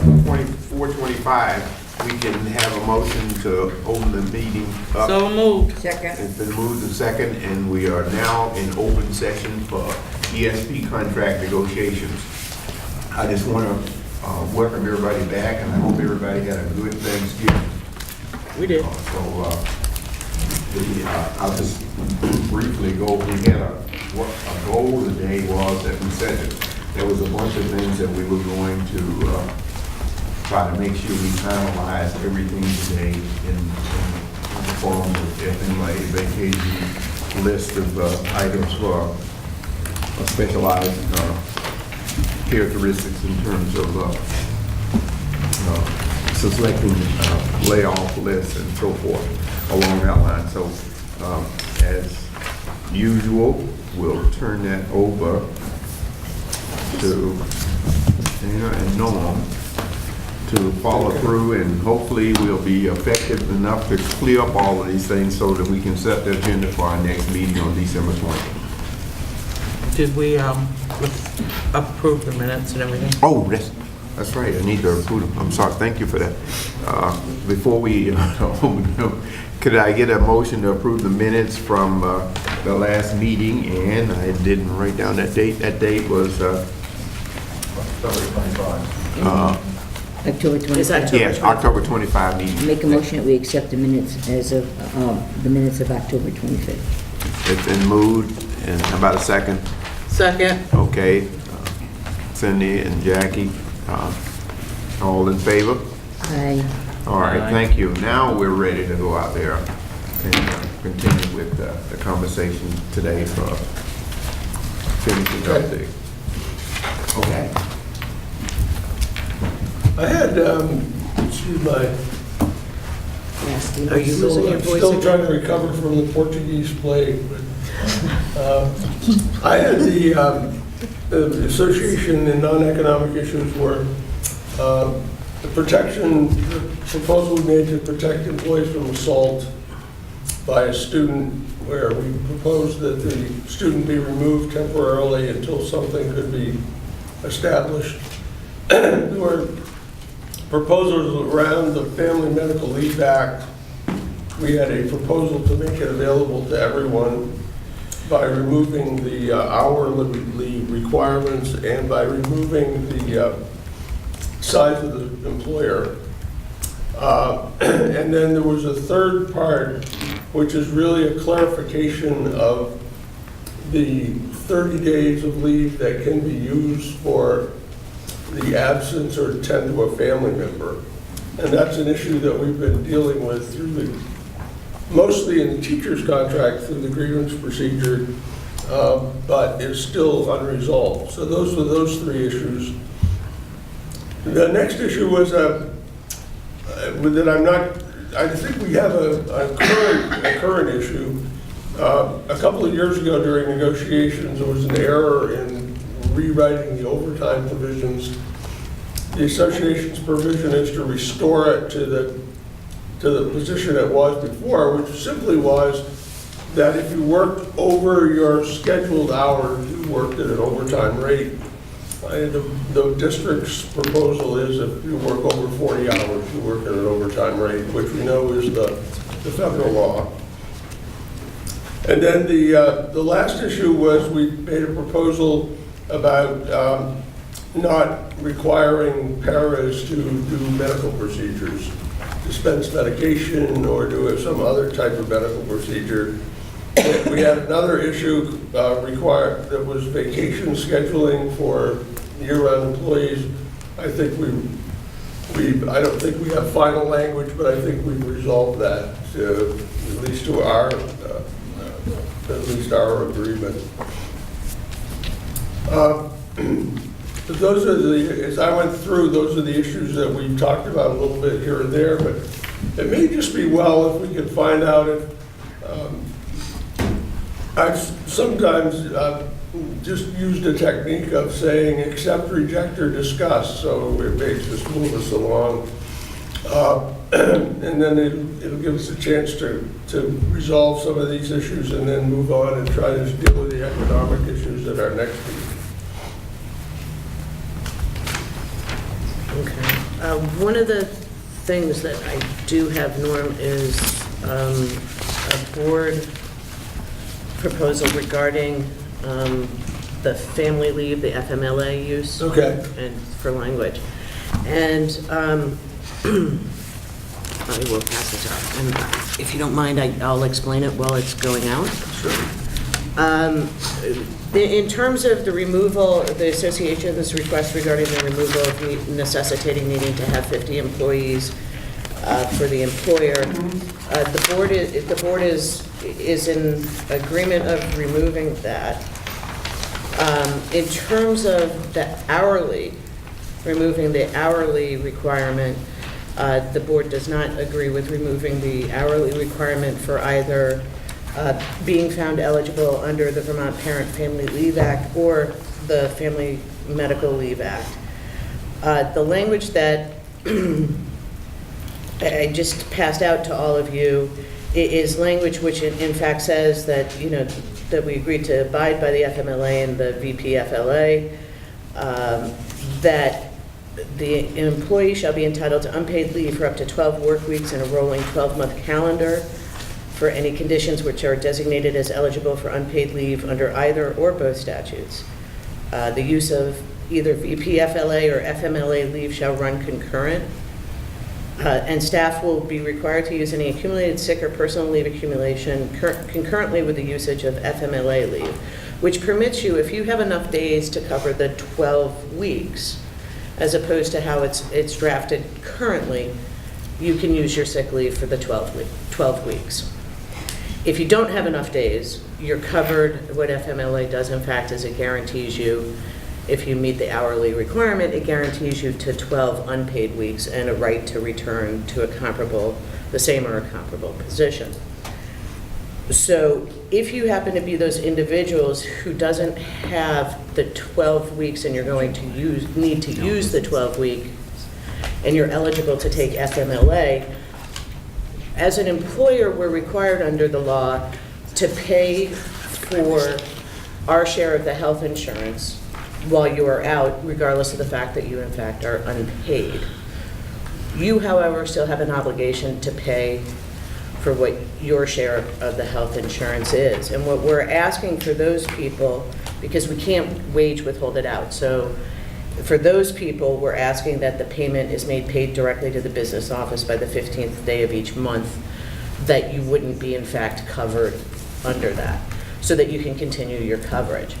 4:25, we can have a motion to open the meeting up. So moved. Second. It's been moved and second, and we are now in open session for ESP contract negotiations. I just want to welcome everybody back, and I hope everybody had a good Thanksgiving. We did. I'll just briefly go, we had a goal today was that we said that there was a bunch of things that we were going to try to make sure we finalize everything today in the form of FMLA vacation list of items for specialized characteristics in terms of selecting layoff lists and so forth along that line. So as usual, we'll turn that over to Dana and Norm to follow through, and hopefully we'll be effective enough to clear up all of these things so that we can set the agenda for our next meeting on December 20th. Did we approve the minutes and everything? Oh, that's right. I need to approve them. I'm sorry. Thank you for that. Before we open them, could I get a motion to approve the minutes from the last meeting? And I didn't write down that date. That date was October 25. October Is that 25th. Yes, October 25 meeting. Make a motion that we accept the minutes as of, the minutes of October 25th. It's been moved. And how about a second? Second. Okay. Cindy and Jackie, all in favor? Aye. All right, Aye. thank you. Now we're ready to go out there and continue with the conversation today for finishing up the. Okay. I had, excuse my, Are you losing your I'm voice still again? trying to recover from the Portuguese plague. But, I had the association in non-economic issues where the protection, the proposal we made to protect employees from assault by a student, where we proposed that the student be removed temporarily until something could be established. There were proposals around the Family Medical Leave Act. We had a proposal to make it available to everyone by removing the hourly requirements and by removing the size of the employer. And then there was a third part, which is really a clarification of the 30 days of leave that can be used for the absence or attend to a family member. And that's an issue that we've been dealing with through mostly in the teacher's contract through the grievance procedure, but is still unresolved. So those were those three issues. The next issue was that I think we have a current issue. A couple of years ago during negotiations, there was an error in rewriting the overtime provisions. The association's provision is to restore it to the position it was before, which simply was that if you worked over your scheduled hours, you worked at an overtime rate. The district's proposal is if you work over 40 hours, you work at an overtime rate, which we know is the federal law. And then the last issue was we made a proposal about not requiring paras to do medical procedures, dispense medication or do some other type of medical procedure. We had another issue that was vacation scheduling for year-round employees. I think I don't think we have final language, but I think we've resolved that at least to our agreement. Those are as I went through, those are the issues that we talked about a little bit here and there, but it may just be well if we could find out if, I've sometimes just used a technique of saying accept, reject, or discuss, so it may just move us along. And then it'll give us a chance to resolve some of these issues and then move on and try to deal with the economic issues at our next meeting. Okay. One of the things that I do have, Norm, is a board proposal regarding the family leave, the FMLA use. Okay. And for language. And I will pass this out. And if you don't mind, I'll explain it while it's going out. Sure. In terms of the removal, the association's request regarding the removal of necessitating needing to have 50 employees for the employer, the board is in agreement of removing that. In terms of the hourly, removing the hourly requirement, the board does not agree with removing the hourly requirement for either being found eligible under the Vermont Parent Family Leave Act or the Family Medical Leave Act. The language that I just passed out to all of you is language which in fact says that, that we agreed to abide by the FMLA and the VPFLA, that the employee shall be entitled to unpaid leave for up to 12 work weeks in a rolling 12-month calendar for any conditions which are designated as eligible for unpaid leave under either or both statutes. The use of either VPFLA or FMLA leave shall run concurrent, and staff will be required to use any accumulated sick or personal leave accumulation concurrently with the usage of FMLA leave, which permits you, if you have enough days to cover the 12 weeks, as opposed to how it's drafted currently, you can use your sick leave for the 12 weeks. If you don't have enough days, you're covered. What FMLA does, in fact, is it guarantees you, if you meet the hourly requirement, it guarantees you to 12 unpaid weeks and a right to return to the same or a comparable position. So if you happen to be those individuals who doesn't have the 12 weeks and you're going to need to use the 12 weeks and you're eligible to take FMLA, as an employer, we're required under the law to pay for our share of the health insurance while you are out, regardless of the fact that you in fact are unpaid. You, however, still have an obligation to pay for what your share of the health insurance is. And what we're asking for those people, because we can't wage withhold it out, so for those people, we're asking that the payment is paid directly to the business office by the 15th day of each month, that you wouldn't be in fact covered under that, so that you can continue your coverage.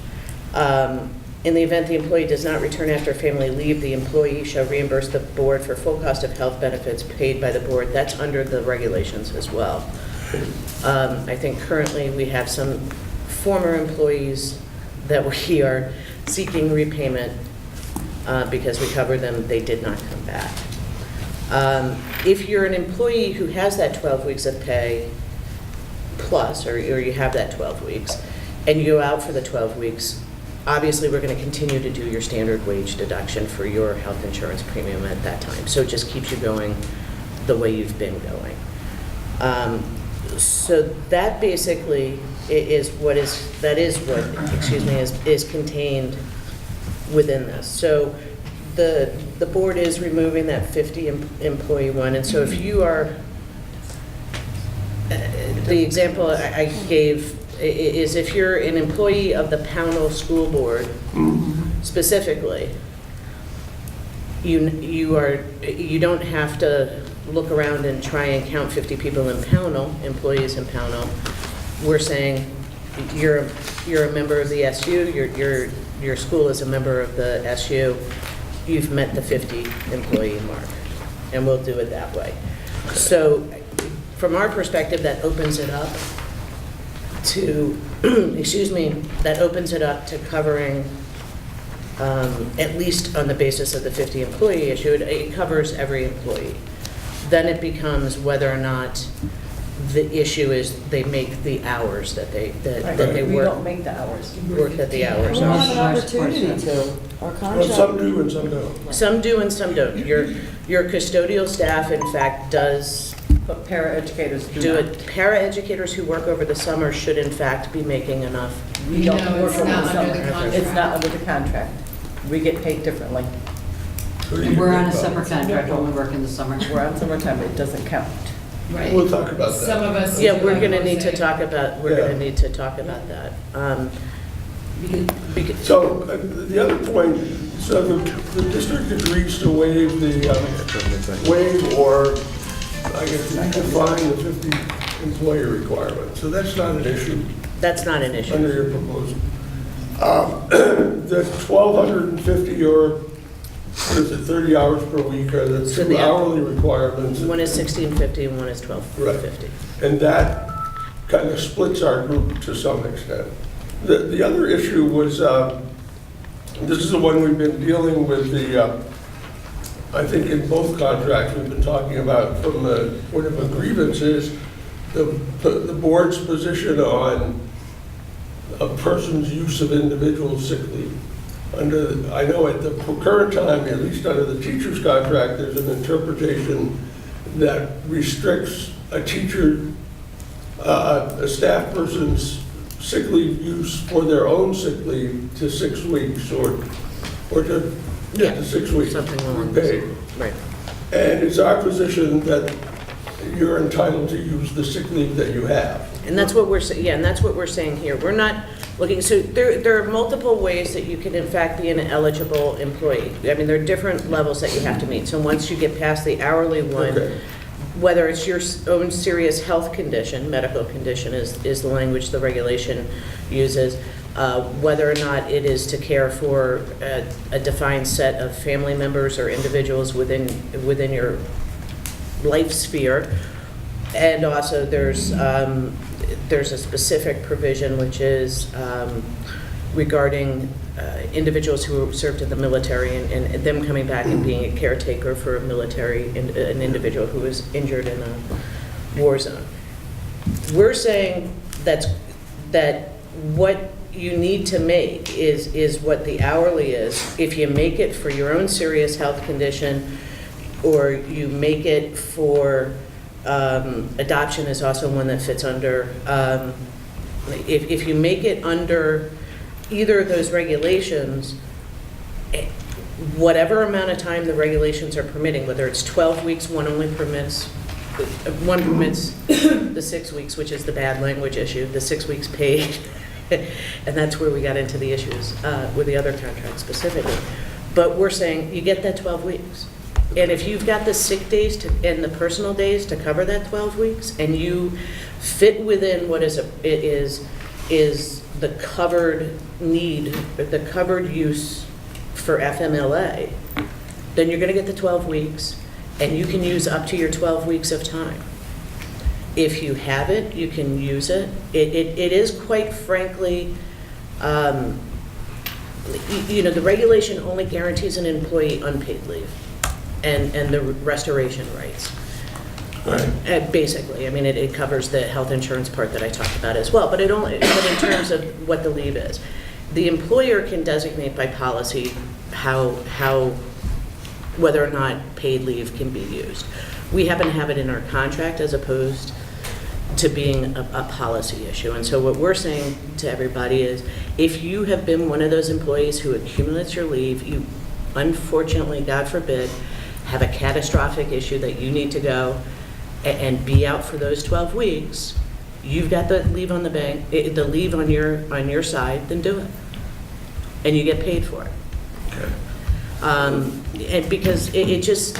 In the event the employee does not return after family leave, the employee shall reimburse the board for full cost of health benefits paid by the board. That's under the regulations as well. I think currently we have some former employees that we are seeking repayment because we covered them, they did not come back. If you're an employee who has that 12 weeks of pay plus, or you have that 12 weeks, and you go out for the 12 weeks, obviously we're going to continue to do your standard wage deduction for your health insurance premium at that time. So it just keeps you going the way you've been going. So that basically is what is contained within this. So the board is removing that 50 employee one, and so if you are, the example I gave is if you're an employee of the Pownell School Board specifically, you don't have to look around and try and count 50 people in Pownell, employees in Pownell. We're saying you're a member of the SU, your school is a member of the SU, you've met the 50 employee mark, and we'll do it that way. So from our perspective, that opens it up to, that opens it up to covering, at least on the basis of the 50 employee issue, it covers every employee. Then it becomes whether or not the issue is they make the hours that they We work. don't make the hours. Work at the hours We are. have an opportunity to. Our Well, contract. some do and some don't. Some do and some don't. Your custodial staff, in fact, does But paraeducators do do it. not. Paraeducators who work over the summer should in fact be making enough. We don't No, work it's over not the under summer. the contract. It's not under the contract. We get paid differently. What do And you we're on think a about separate contract, only work in the summer. We're on summertime, it doesn't count. it? We'll talk about Some that. of us. Yeah, do we're like gonna what need to saying. talk about, we're Yeah. gonna need to talk about that. Because, So the other point, so the district agrees to waive waive or, I guess, redefine the 50 employee requirement. So that's not an issue that's not an issue. under your proposal. The 1,250 or, what is it, 30 hours per week are the So two the- hourly requirements. One is 1650 and one is 1250. And that kind of splits our group to some extent. The other issue was, this is the one we've been dealing with I think in both contracts, we've been talking about from the point of a grievance is the board's position on a person's use of individual sick leave. I know at the current time, at least under the teacher's contract, there's an interpretation that restricts a teacher, a staff person's sick leave use for their own sick leave to 6 weeks or to 6 weeks. Something along paid. those, right. And it's our position that you're entitled to use the sick leave that you have. And that's what we're, yeah, and that's what we're saying here. We're not looking, so there are multiple ways that you can in fact be an eligible employee. I mean, there are different levels that you have to meet. So once you get past the hourly one, Okay. whether it's your own serious health condition, medical condition is the language the regulation uses, whether or not it is to care for a defined set of family members or individuals within your life sphere. And also there's a specific provision which is regarding individuals who served in the military and them coming back and being a caretaker for a military, an individual who was injured in a war zone. We're saying that what you need to make is what the hourly is. If you make it for your own serious health condition, or you make it for adoption is also one that fits under, if you make it under either of those regulations, whatever amount of time the regulations are permitting, whether it's 12 weeks, one permits the 6 weeks, which is the bad language issue, the 6 weeks paid. And that's where we got into the issues with the other contract specifically. But we're saying you get that 12 weeks. And if you've got the sick days and the personal days to cover that 12 weeks, and you fit within what is the covered need, the covered use for FMLA, then you're going to get the 12 weeks, and you can use up to your 12 weeks of time. If you have it, you can use it. It is quite frankly, the regulation only guarantees an employee unpaid leave and the restoration rights. Right. Basically, I mean, it covers the health insurance part that I talked about as well, but in terms of what the leave is. The employer can designate by policy how whether or not paid leave can be used. We happen to have it in our contract as opposed to being a policy issue. And so what we're saying to everybody is, if you have been one of those employees who accumulates your leave, you unfortunately, God forbid, have a catastrophic issue that you need to go and be out for those 12 weeks, you've got the leave on the bank, the leave on your side, then do it. And you get paid for it. Okay. And because it just,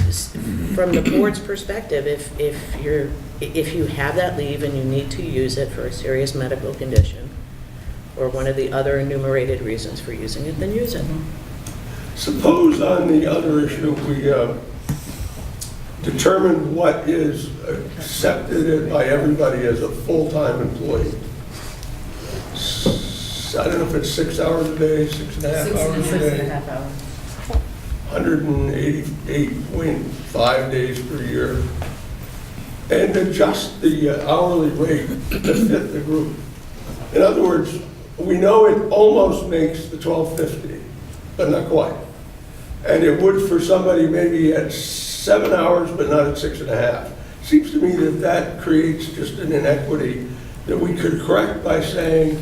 from the board's perspective, if you have that leave and you need to use it for a serious medical condition or one of the other enumerated reasons for using it, then use it. Suppose on the other issue, we determine what is accepted by everybody as a full-time employee. I don't know if it's 6 hours a day, 6.5 hours a day. 6.5 hours. 188.5 days per year, and adjust the hourly rate to fit the group. In other words, we know it almost makes the 1250, but not quite. And it would for somebody maybe at 7 hours, but not at 6.5. Seems to me that creates just an inequity that we could correct by saying,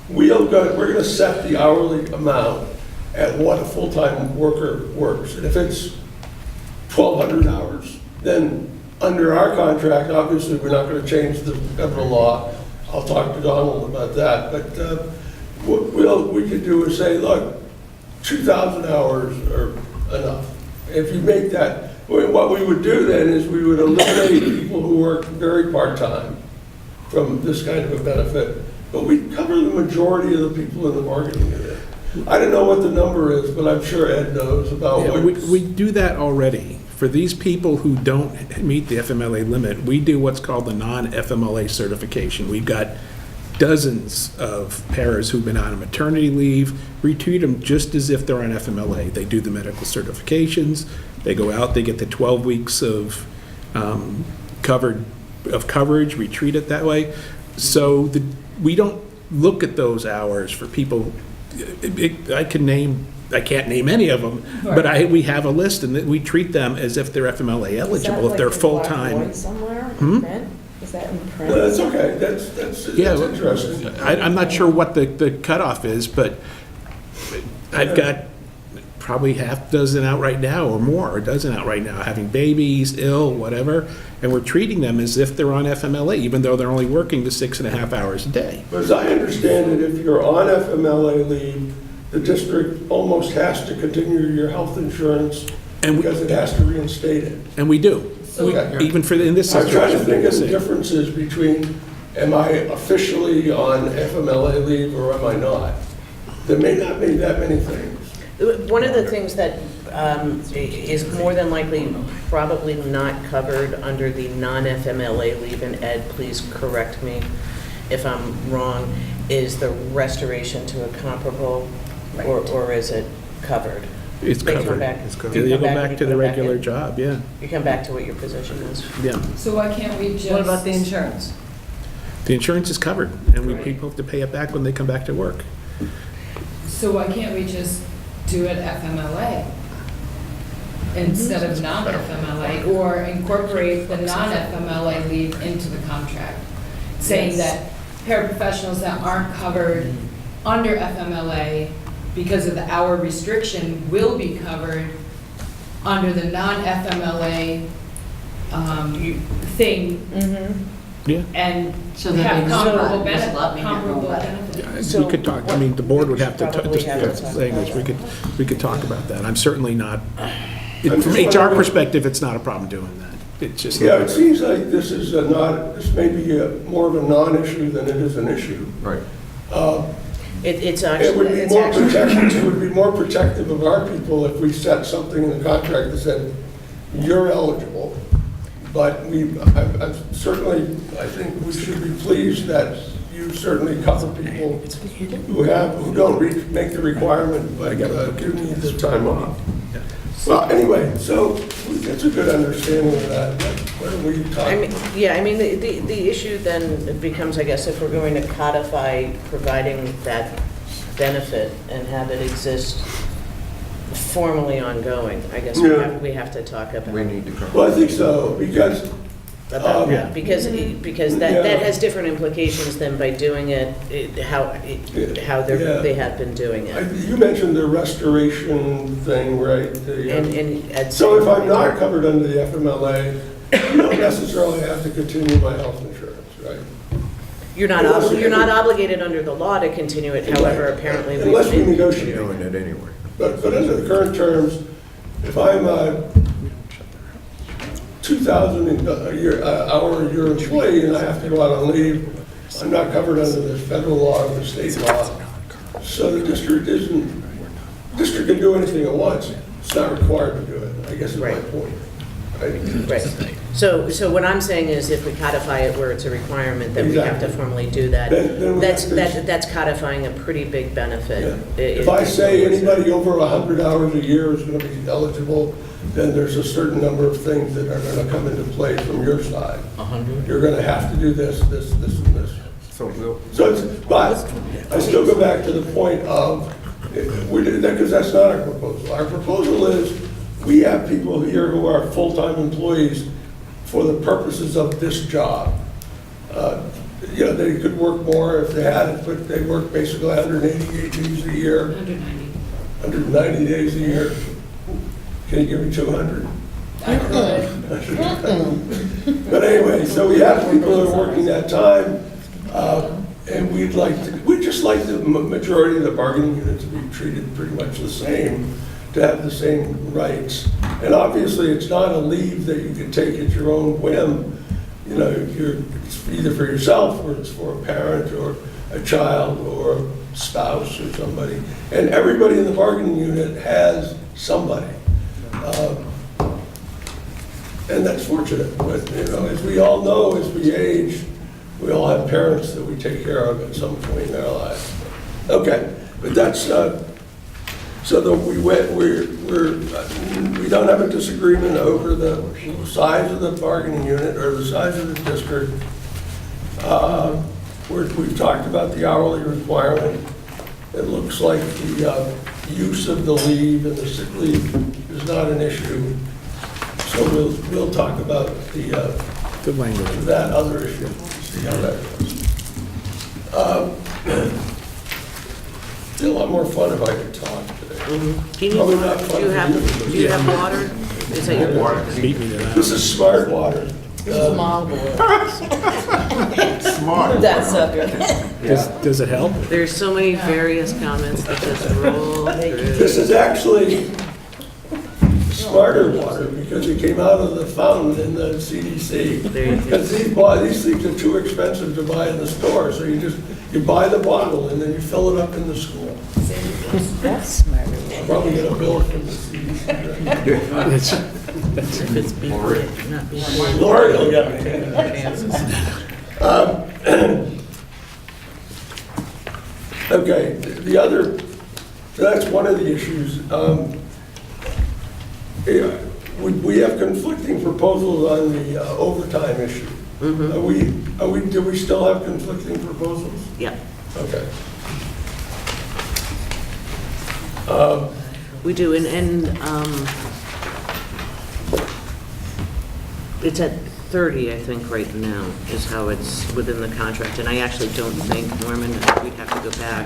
we're going to set the hourly amount at what a full-time worker works. And if it's 1,200 hours, then under our contract, obviously, we're not going to change the federal law. I'll talk to Donald about that, but what we could do is say, look, 2,000 hours are enough. If you make that, what we would do then is we would eliminate people who work very part-time from this kind of a benefit, but we cover the majority of the people in the bargaining unit. I don't know what the number is, but I'm sure Ed knows about Yeah, what. we do that already. For these people who don't meet the FMLA limit, we do what's called the non-FMLA certification. We've got dozens of paras who've been on a maternity leave. We treat them just as if they're on FMLA. They do the medical certifications, they go out, they get the 12 weeks of coverage, we treat it that way. So we don't look at those hours for people. I can't name any of them, but we have a list, and we treat them as if they're FMLA eligible, if they're full-time. Somewhere, Ben? Is that in print? That's okay, that's Yeah, interesting. I'm not sure what the cutoff is, but I've got probably half dozen out right now, or more, a dozen out right now, having babies, ill, whatever, and we're treating them as if they're on FMLA, even though they're only working the 6.5 hours a day. But as I understand it, if you're on FMLA leave, the district almost has to continue your health insurance because it has to reinstate it. And we do. Okay. Even in this I'm trying to situation. think of the differences between, am I officially on FMLA leave or am I not? There may not be that many things. One of the things that is more than likely probably not covered under the non-FMLA leave, and Ed, please correct me if I'm wrong, is the restoration to a comparable, or is it covered? It's They come covered. back- It's covered. you You come go and back you to the put it back regular in? job, yeah, You come back to what your position is. yeah. So why can't we just? What about the insurance? The insurance is covered, and people have to pay it back when they come back to work. So why can't we just do it FMLA instead of non-FMLA, or incorporate the non-FMLA leave into the contract? Saying that paraprofessionals that aren't covered under FMLA because of the hour restriction will be covered under the non-FMLA thing, Yeah. and So that have they know comparable that there's a lot we don't know comparable about. benefits. We could talk, I mean, the board would have to, Probably have to just talk saying about this, we could talk about that. I'm certainly not, I'm from just HR wondering- perspective, it's not a problem doing that. It's just. Yeah, it seems like this is this may be more of a non-issue than it is an issue. Right. It's It would actually, be it's more actually, protective, it would be more protective of our people if we set something in the contract that said, you're eligible. But I'm certainly, I think we should be pleased that you certainly cover people who don't make the requirement, but do need the time off. Well, anyway, so it's a good understanding of that. Why don't we talk? the issue then becomes, I guess, if we're going to codify providing that benefit and have it exist formally ongoing, I guess Yeah. we have to talk about. We need to come. Well, I think so, because Yeah, because Yeah. that has different implications than by doing how Yeah. they have been doing it. you mentioned the restoration thing, right? And So if I'm not covered under the FMLA, I don't necessarily have to continue my health insurance, right? you're not obligated under the law to continue it, however, apparently we've Unless we been negotiate. Doing it anyway. But under the current terms, if I'm a 2,000 hour a year employee and I have to go out on leave, I'm not covered under the federal law or the state law. So the district can do anything it wants. It's not required to do it, I guess is my Right. point. Right? Right. So what I'm saying is if we codify it where it's a requirement, then we have to Exactly. formally do that. Then we have to- That's codifying a pretty big benefit. Yeah. If I say anybody over 100 hours a year is going to be eligible, then there's a certain number of things that are going to come into play from your side. 100? You're going to have to do this, and this. So we'll, So it's, but I still go back to the point of, because that's not our proposal. Our proposal is, we have people here who are full-time employees for the purposes of this job. They could work more if they had it, but they work basically 188 days a year, 190. 190 days a year. Can you give me 200? I could. But anyway, so we have people that are working that time, and we'd just like the majority of the bargaining unit to be treated pretty much the same, to have the same rights. And obviously, it's not a leave that you can take at your own whim. You know, it's either for yourself, or it's for a parent, or a child, or a spouse, or somebody. And everybody in the bargaining unit has somebody. And that's fortunate, but, you know, as we all know, as we age, we all have parents that we take care of at some point in our lives. Okay, but that's, so that we don't have a disagreement over the size of the bargaining unit or the size of the district. We've talked about the hourly requirement. It looks like the use of the leave and the sick leave is not an issue. So we'll talk about Good language. that other issue, see how that goes. Be a lot more fun if I could talk today. Do you Probably need, not fun do you for have, you. do you have water? Is that your water? Beat me to that. This is smart water. Small Smart. That sucker. Does it help? There's so many various comments that just roll through. This is actually smarter water because it came out of the fountain in the CDC. There you go. Because these things are too expensive to buy in the store, so you buy the bottle and then you fill it up in the school. That's smart. I'll probably get a bill from the CDC. It's- If it's before, not before. Lori will get me. Okay, the other, so that's one of the issues. Yeah, we have conflicting proposals on the overtime issue. Do we still have conflicting proposals? Yeah, Okay. we do, and it's at 30, I think, right now, is how it's within the contract, and I actually don't think, Norman, we'd have to go back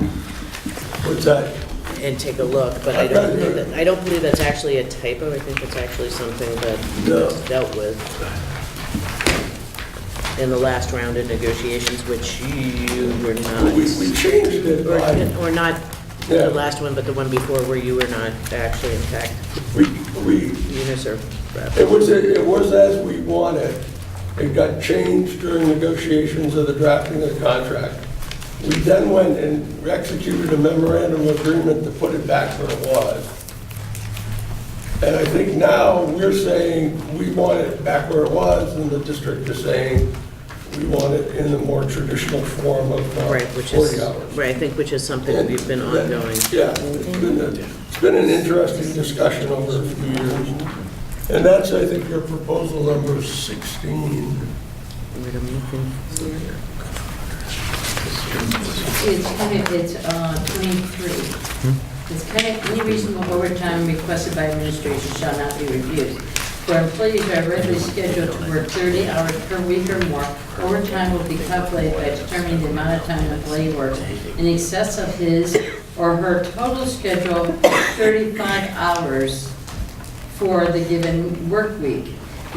What's that? and take a look, but I don't believe that's actually a typo. I think it's actually something that No. was dealt with in the last round of negotiations, which you were not, We changed it by, or not Yeah. the last one, but the one before where you were not actually intact. we, Eunice or it was as we wanted. It got changed during negotiations of the drafting of the contract. We then went and executed a memorandum of agreement to put it back where it was. And I think now we're saying we want it back where it was, and the district is saying we want it in the more traditional form of Right, which 40 is, hours. right, I think which is something we've been ongoing. Yeah, it's been an interesting discussion over a few years. And that's, I think, your proposal number 16. Wait, I'm looking for it. It's 23. It's kind of, any reasonable overtime requested by administration shall not be refused. For employees who are regularly scheduled to work 30 hours per week or more, overtime will be calculated by determining the amount of time an employee works in excess of his or her total schedule, 35 hours for the given work week.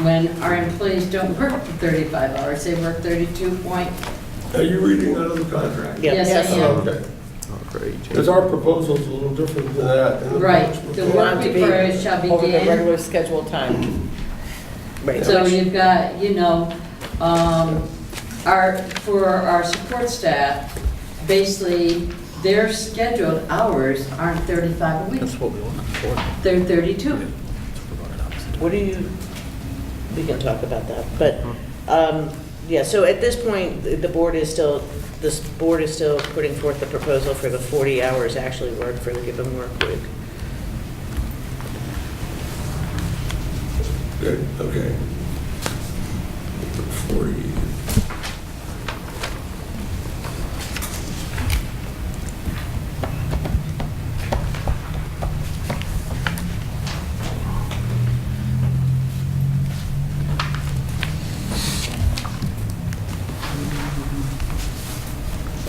When our employees don't work 35 hours, they work 32 point. Are you reading out of the contract? Yeah. Yes, I Oh, am. okay. Because our proposal's a little different than that. and the Right, board's the proposal- work week for it shall Over the begin. regular scheduled time. Right, So which- you've got, for our support staff, basically, their scheduled hours aren't 35 a week. That's what we want for. They're 32. What do you, we can talk about that, but, yeah, so at this point, the board is still, this board is still putting forth the proposal for the 40 hours actually worked for the given work week. Good, okay. 40.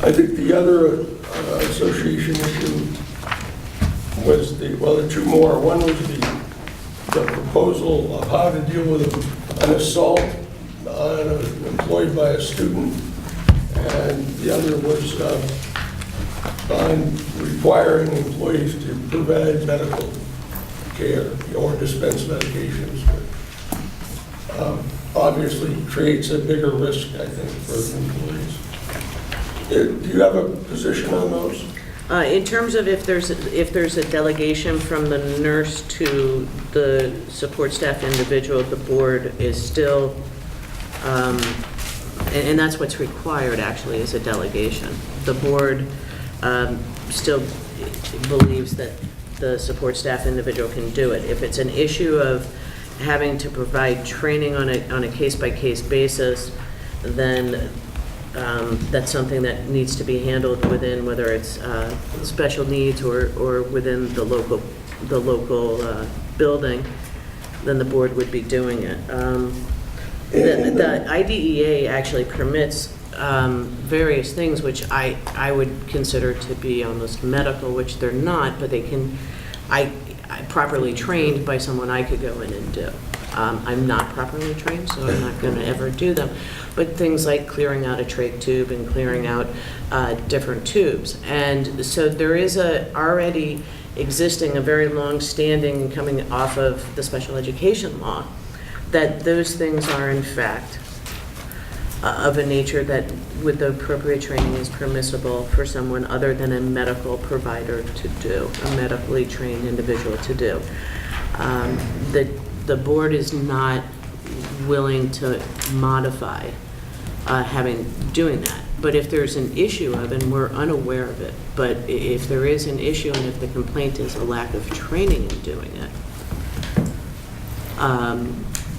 I think the other association issue was the two more. One was the the proposal of how to deal with an assault on an employee by a student, and the other was on requiring employees to provide medical care or dispense medications. Obviously creates a bigger risk, I think, for the employees. Do you have a position on those? In terms of if there's a delegation from the nurse to the support staff individual, the board is still, and that's what's required actually, is a delegation. The board still believes that the support staff individual can do it. If it's an issue of having to provide training on a case-by-case basis, then that's something that needs to be handled within, whether it's special needs or within the local building, then the board would be doing it. The IDEA actually permits various things which I would consider to be almost medical, which they're not, but they can, I properly trained by someone I could go in and do. I'm not properly trained, so I'm not going to ever do them. But things like clearing out a trach tube and clearing out different tubes. And so there is already existing a very long-standing, coming off of the special education law, that those things are in fact of a nature that with the appropriate training is permissible for someone other than a medical provider to do, a medically trained individual to do. The board is not willing to modify doing that. But if there's an issue of, and we're unaware of it, but if there is an issue and if the complaint is a lack of training in doing it,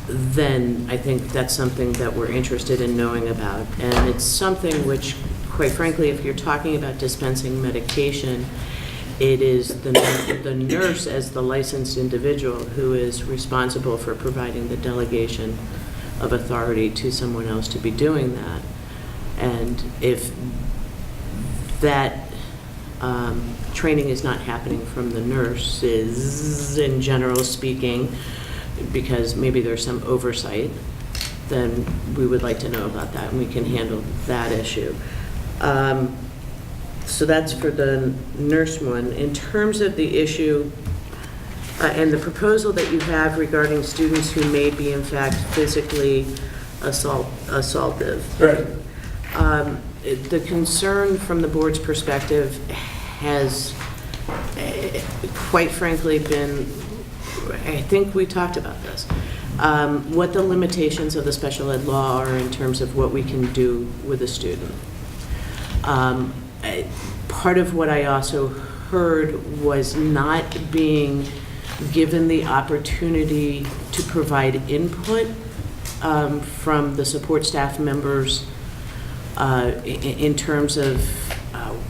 then I think that's something that we're interested in knowing about. And it's something which, quite frankly, if you're talking about dispensing medication, it is the nurse as the licensed individual who is responsible for providing the delegation of authority to someone else to be doing that. And if that training is not happening from the nurses, in general speaking, because maybe there's some oversight, then we would like to know about that, and we can handle that issue. So that's for the nurse one. In terms of the issue and the proposal that you have regarding students who may be in fact physically assaultive. Right. The concern from the board's perspective has quite frankly been, I think we talked about this, what the limitations of the special ed law are in terms of what we can do with a student. Part of what I also heard was not being given the opportunity to provide input from the support staff members in terms of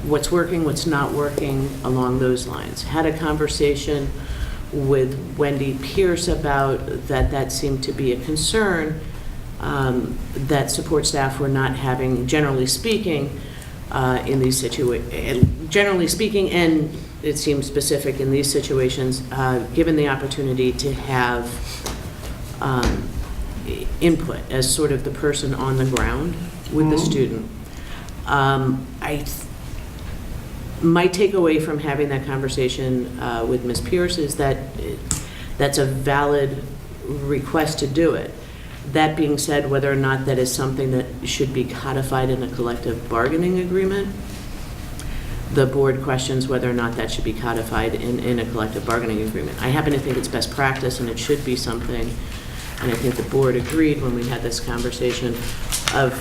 what's working, what's not working, along those lines. Had a conversation with Wendy Pierce about that seemed to be a concern, that support staff were not having, generally speaking, in these situations, generally speaking, and it seems specific in these situations, given the opportunity to have input as sort of the person on the ground with the student. My takeaway from having that conversation with Ms. Pierce is that that's a valid request to do it. That being said, whether or not that is something that should be codified in a collective bargaining agreement, the board questions whether or not that should be codified in a collective bargaining agreement. I happen to think it's best practice and it should be something, and I think the board agreed when we had this conversation of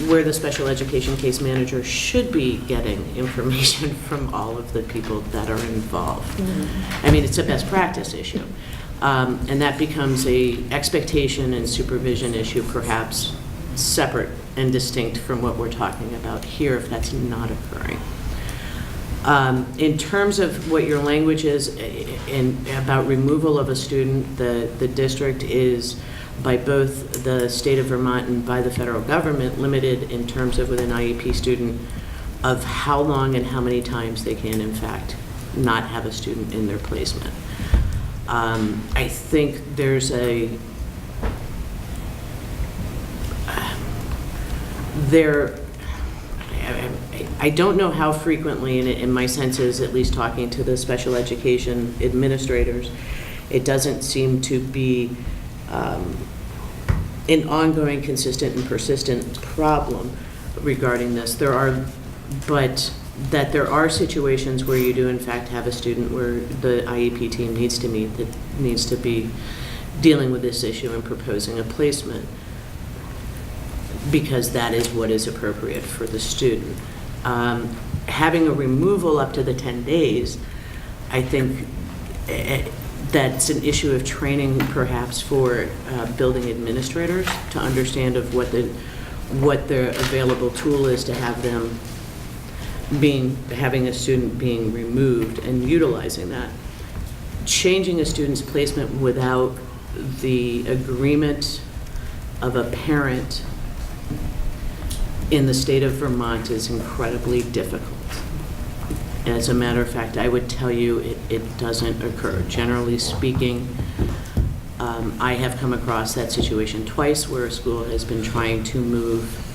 where the special education case manager should be getting information from all of the people that are involved. Mm-hmm. I mean, it's a best practice issue. And that becomes a expectation and supervision issue, perhaps separate and distinct from what we're talking about here, if that's not occurring. In terms of what your language is about removal of a student, the district is, by both the state of Vermont and by the federal government, limited in terms of with an IEP student of how long and how many times they can, in fact, not have a student in their placement. I think there's I don't know how frequently, and in my sense is, at least talking to the special education administrators, it doesn't seem to be an ongoing, consistent, and persistent problem regarding this. But that there are situations where you do in fact have a student where the IEP team needs to meet, that needs to be dealing with this issue and proposing a placement, because that is what is appropriate for the student. Having a removal up to the 10 days, I think that's an issue of training perhaps for building administrators to understand of what the available tool is to have them having a student being removed and utilizing that. Changing a student's placement without the agreement of a parent in the state of Vermont is incredibly difficult. As a matter of fact, I would tell you it doesn't occur. Generally speaking, I have come across that situation twice where a school has been trying to move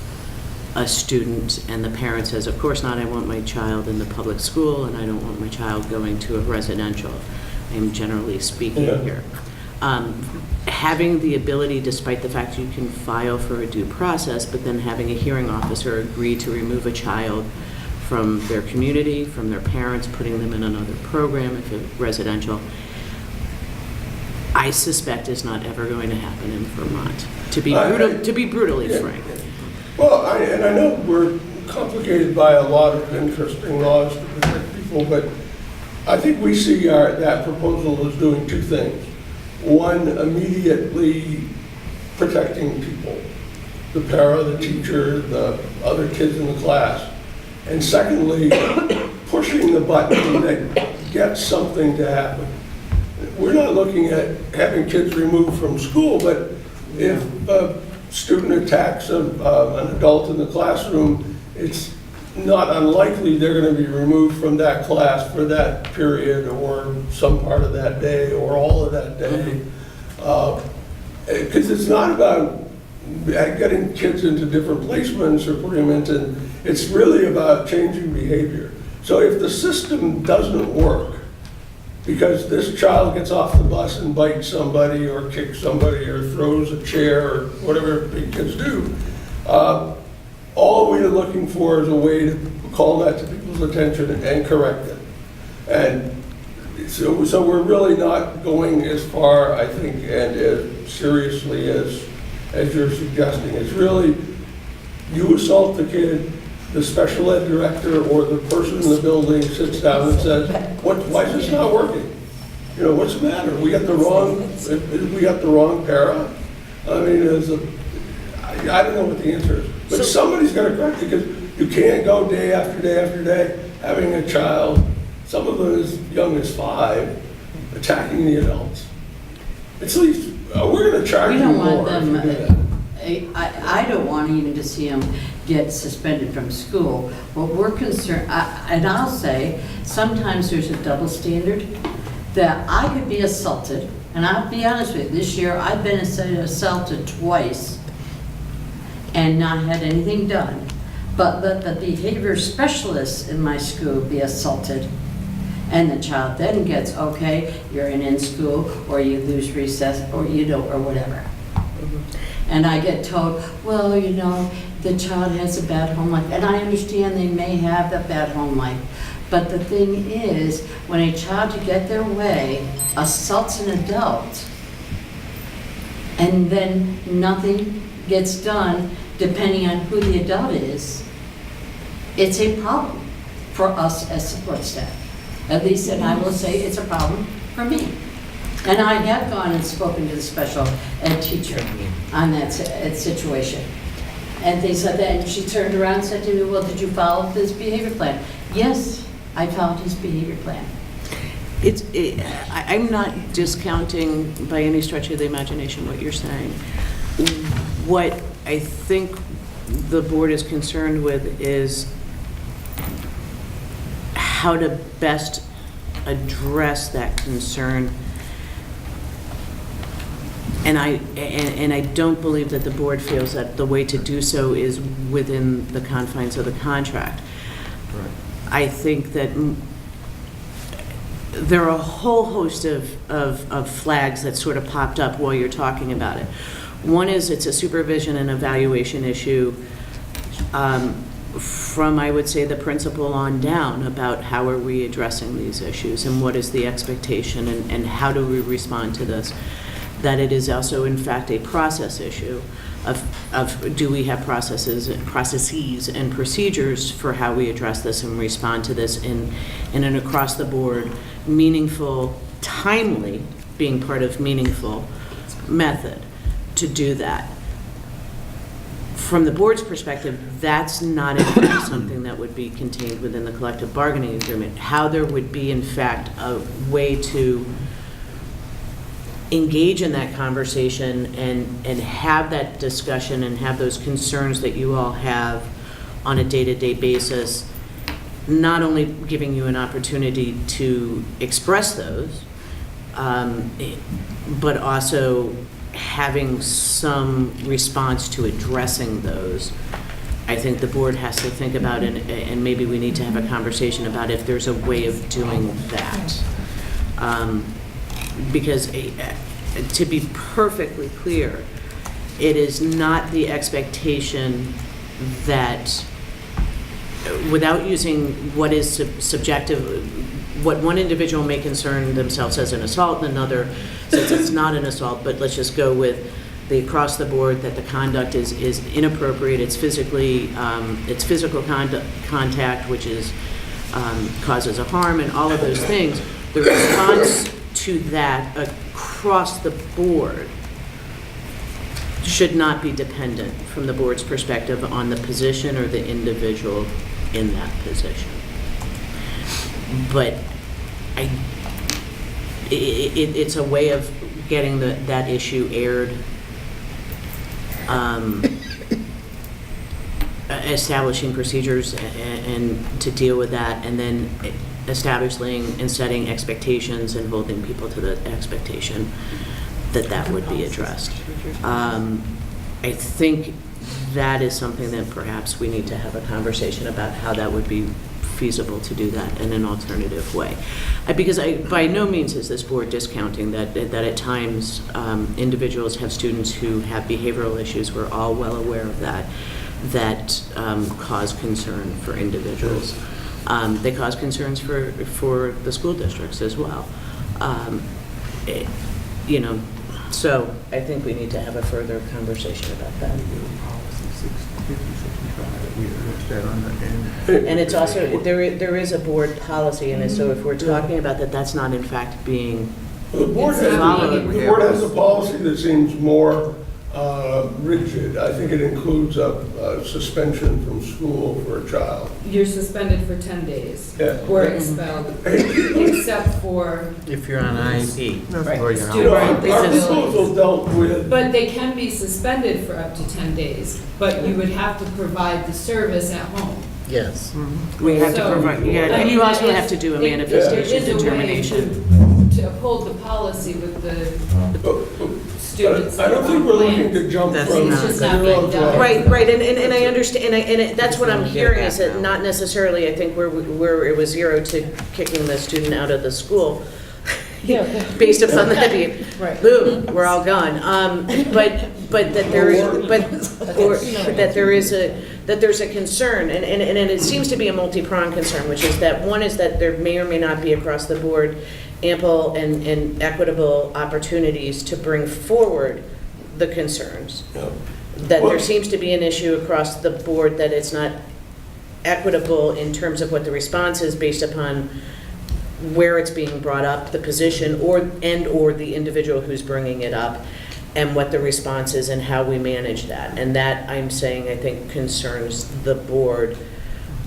a student and the parent says, of course not, I want my child in the public school and I don't want my child going to a residential. I'm generally speaking here. Having the ability, despite the fact you can file for a due process, but then having a hearing officer agree to remove a child from their community, from their parents, putting them in another program, if it's residential, I suspect is not ever going to happen in Vermont, to be brutally frank. Well, I know we're complicated by a lot of interesting laws to protect people, but I think we see that proposal as doing two things. One, immediately protecting people, the para, the teacher, the other kids in the class. And secondly, pushing the button that gets something to happen. We're not looking at having kids removed from school, but if a student attacks an adult in the classroom, it's not unlikely they're going to be removed from that class for that period or some part of that day or all of that day. Because it's not about getting kids into different placements or putting them into, it's really about changing behavior. So if the system doesn't work, because this child gets off the bus and bites somebody or kicks somebody or throws a chair or whatever big kids do, all we are looking for is a way to call that to people's attention and correct it. And so we're really not going as far, I think, and as seriously as you're suggesting. It's really, you assault the kid, the special ed director or the person in the building sits down and says, why is this not working? You know, what's the matter? We got the wrong para? I mean, I don't know what the answer is. But somebody's got to correct it, because you can't go day after day after day having a child, some of them as young as 5, attacking the adults. It's at least, we're going to charge We you don't more. want them, if you do that. I don't want even to see them get suspended from school. What we're concerned, and I'll say, sometimes there's a double standard, that I could be assaulted, and I'll be honest with you, this year I've been assaulted twice and not had anything done. But let the behavior specialists in my school be assaulted, and the child then gets, okay, you're in school, or you lose recess, or you don't, or whatever. And I get told, well, you know, the child has a bad home life. And I understand they may have a bad home life. But the thing is, when a child, to get their way, assaults an adult, and then nothing gets done, depending on who the adult is, it's a problem for us as support staff. At least, and I will say, it's a problem for me. And I have gone and spoken to the special ed teacher on that situation and things like that. And she turned around and said to me, well, did you follow this behavior plan? Yes, I followed his behavior plan. I'm not discounting by any stretch of the imagination what you're saying. What I think the board is concerned with is how to best address that concern And I don't believe that the board feels that the way to do so is within the confines of the contract. I think that there are a whole host of flags that sort of popped up while you're talking about it. One is it's a supervision and evaluation issue from, I would say, the principal on down about how are we addressing these issues and what is the expectation and how do we respond to this. That it is also, in fact, a process issue of do we have processes and procedures for how we address this and respond to this in an across-the-board, meaningful, timely, being part of meaningful method to do that. From the board's perspective, that's not in fact something that would be contained within the collective bargaining agreement. How there would be, in fact, a way to engage in that conversation and have that discussion and have those concerns that you all have on a day-to-day basis, not only giving you an opportunity to express those, but also having some response to addressing those. I think the board has to think about it, and maybe we need to have a conversation about if there's a way of doing that. Because to be perfectly clear, it is not the expectation that, without using what is subjective, what one individual may concern themselves as an assault and another says it's not an assault, but let's just go with the across the board that the conduct is inappropriate, it's physical contact, which is causes a harm, and all of those things. The response to that across the board should not be dependent from the board's perspective on the position or the individual in that position. But it's a way of getting that issue aired, establishing procedures and to deal with that, and then establishing and setting expectations and holding people to the expectation that would be addressed. I think that is something that perhaps we need to have a conversation about how that would be feasible to do that in an alternative way. Because by no means is this board discounting that at times individuals have students who have behavioral issues. We're all well aware of that cause concern for individuals. They cause concerns for the school districts as well. So I think we need to have a further conversation about that. And it's also, there is a board policy, and so if we're talking about that, that's not in fact being The board followed. has a policy that seems more rigid. I think it includes a suspension from school for a child. You're suspended for 10 days Yeah. or expelled, except for, If you're on IEP. Right. Or you're Student- on- Our proposal dealt with, but they can be suspended for up to 10 days, but you would have to provide the service at home. Yes. We have to So, provide, yeah, and you also have to do a manifestation determination. To uphold the policy with the students. I don't think we're looking to jump That's from not- It's just not zero being to done. Right, and I understand, and that's what I'm hearing, is that not necessarily, I think, where it was 0 to kicking the student out of the school, based upon that, Right. boom, we're all gone. But that there is, that there's a concern, and it seems to be a multi-pronged concern, which is that one is that there may or may not be across the board ample and equitable opportunities to bring forward the concerns. That there seems to be an issue across the board that it's not equitable in terms of what the response is based upon where it's being brought up, the position, or the individual who's bringing it up, and what the response is and how we manage that. And that, I'm saying, I think concerns the board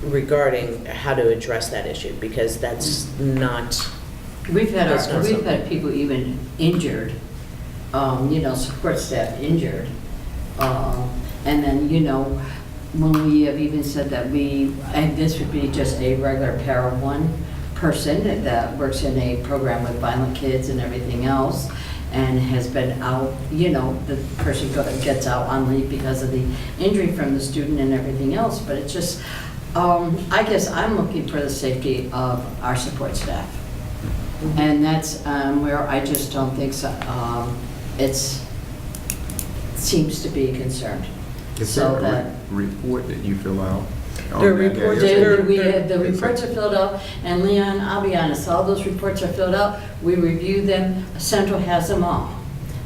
regarding how to address that issue, because that's not, We've had That's not we've something. had people even injured, support staff injured. And then, when we have even said that and this would be just a regular para 1 person that works in a program with violent kids and everything else, and has been out, the person gets out on leave because of the injury from the student and everything else, but it's just, I guess I'm looking for the safety of our support staff. And that's where I just don't think so, seems to be a concern. Is So there that- a report that you fill out? on There are that? reports Yeah, that it's- The reports are filled out, and Leon, I'll be honest, all those reports are filled out, we review them, Central has them all.